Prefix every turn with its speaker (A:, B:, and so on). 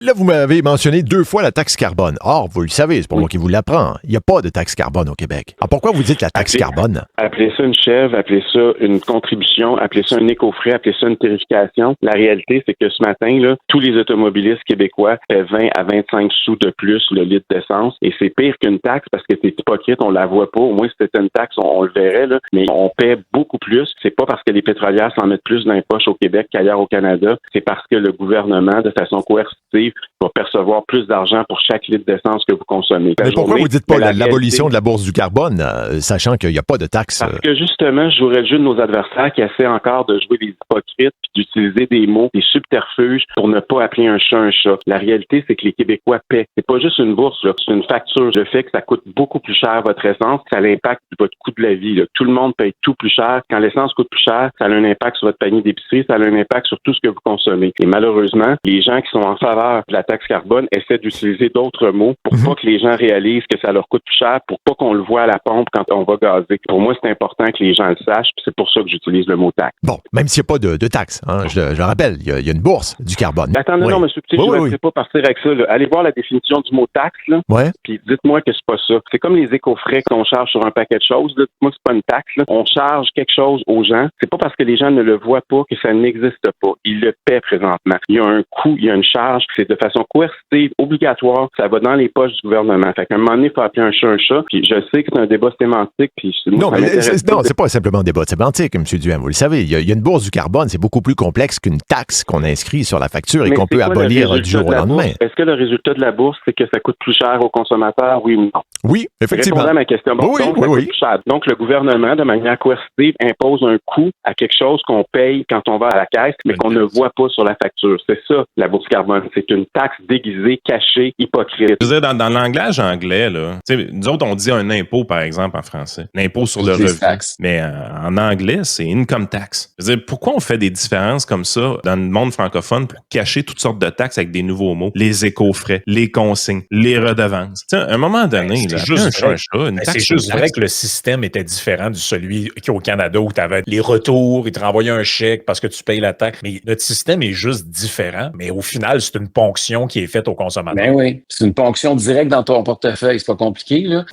A: Là, vous m'avez mentionné 2 fois la taxe carbone. Or, vous le savez, c'est pas moi qui vous l'apprends. Il n'y a pas de taxe carbone au Québec. Alors, pourquoi vous dites la taxe carbone?
B: Appelez ça une chèvre, appelez ça une contribution, appelez ça un éco-frais, appelez ça une tarification. La réalité, c'est que ce matin, là, tous les automobilistes québécois paient 20 à 25 sous de plus le litre d'essence. Et c'est pire qu'une taxe parce que c'est hypocrite, on la voit pas. Au moins, si c'était une taxe, on le verrait, là. Mais on paie beaucoup plus. C'est pas parce que les pétrolières s'en mettent plus dans les poches au Québec qu'ailleurs au Canada. C'est parce que le gouvernement, de façon coercitive, va percevoir plus d'argent pour chaque litre d'essence que vous consommez.
A: Mais pourquoi vous dites pas l'abolition de la bourse du carbone, sachant qu'il n'y a pas de taxe?
B: Parce que justement, je jouerais le jeu de nos adversaires qui essaient encore de jouer les hypocrites puis d'utiliser des mots, des subterfuges pour ne pas appeler un chat un chat. La réalité, c'est que les Québécois paient. C'est pas juste une bourse, là. C'est une facture. Le fait que ça coûte beaucoup plus cher votre essence, ça a l'impact de votre coût de la vie, là. Tout le monde paye tout plus cher. Quand l'essence coûte plus cher, ça a un impact sur votre panier d'épicerie, ça a un impact sur tout ce que vous consommez. Et malheureusement, les gens qui sont en faveur de la taxe carbone essaient d'utiliser d'autres mots pour pas que les gens réalisent que ça leur coûte plus cher, pour pas qu'on le voit à la pompe quand on va gazer. Pour moi, c'est important que les gens le sachent, puis c'est pour ça que j'utilise le mot taxe.
A: Bon, même s'il n'y a pas de taxe, hein, je le rappelle, il y a une bourse du carbone.
B: Attendez, non, monsieur Petit, je ne vais pas partir avec ça, là. Allez voir la définition du mot taxe, là, puis dites-moi que c'est pas ça. C'est comme les éco-frais qu'on charge sur un paquet de choses, là. Moi, c'est pas une taxe, là. On charge quelque chose aux gens. C'est pas parce que les gens ne le voient pas que ça n'existe pas. Ils le paient présentement. Il y a un coût, il y a une charge, c'est de façon coercitive, obligatoire, ça va dans les poches du gouvernement. Fait qu'à un moment donné, il faut appeler un chat, puis je sais que c'est un débat sémantique, puis
A: non, mais c'est pas simplement un débat sémantique, M. Duhem, vous le savez. Il y a une bourse du carbone, c'est beaucoup plus complexe qu'une taxe qu'on inscrit sur la facture et qu'on peut abolir du jour au lendemain.
B: Est-ce que le résultat de la bourse, c'est que ça coûte plus cher aux consommateurs, oui ou non?
A: Oui, effectivement.
B: Répondez à ma question. Bon, donc, ça coûte plus cher. Donc, le gouvernement, de manière coercitive, impose un coût à quelque chose qu'on paye quand on va à la caisse, mais qu'on ne voit pas sur la facture. C'est ça, la bourse carbone. C'est une taxe déguisée, cachée, hypocrite.
C: Je veux dire, dans le langage anglais, là, nous autres, on dit un impôt, par exemple, en français. L'impôt sur le revenu. Mais en anglais, c'est income tax. Je veux dire, pourquoi on fait des différences comme ça dans le monde francophone pour cacher toutes sortes de taxes avec des nouveaux mots? Les éco-frais, les consignes, les redevances. T'sais, à un moment donné, c'est juste
D: c'est juste vrai que le système était différent de celui qui au Canada où tu avais les retours, ils te renvoyaient un chèque parce que tu payes la taxe. Mais notre système est juste différent. Mais au final, c'est une ponction qui est faite au consommateur.
E: Ben oui, c'est une ponction directe dans ton portefeuille. C'est pas compliqué, là.